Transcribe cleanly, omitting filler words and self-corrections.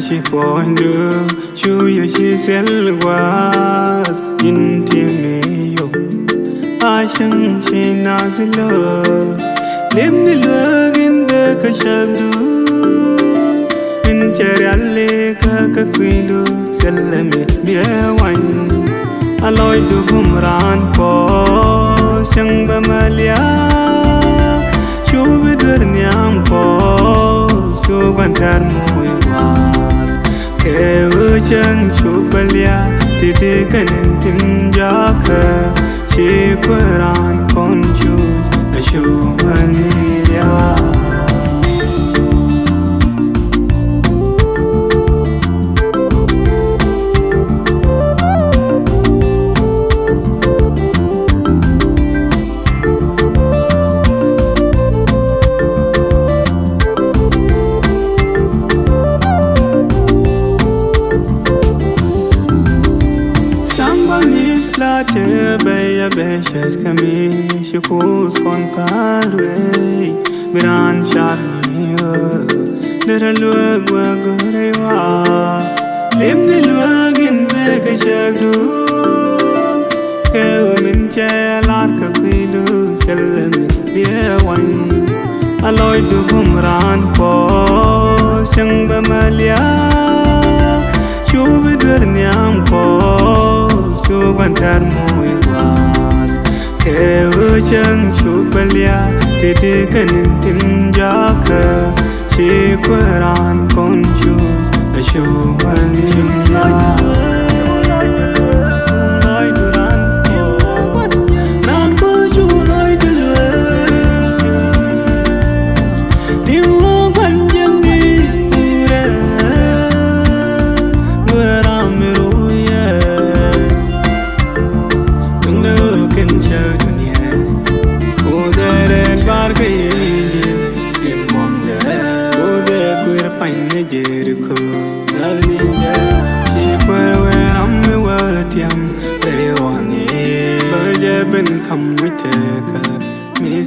She point to show you she sell was in me yo. I shang she nazilo lim the lug in the kashadu in cherale kaka quindu selame be wine aloy du gumran ko shang bamalia shub durnyam ko shubantar moy Kewuchan chupalia titi kanin timjaka chikuran confused ashumaniya. Te baya beshet kami shikus kon parwe biran sharmi dera luag wagorewa lim ne luagin bega shagdu keu min chelar ka kuidu selem biewan aloy du gumran ko sang bamalia shub durnyam ko Chubantar moy was Kewuchan chupalia titi kanin timjaka chikuran confused ashumaniya. Jericho, she put when I'm the word yam, they want it. But you've been come with me,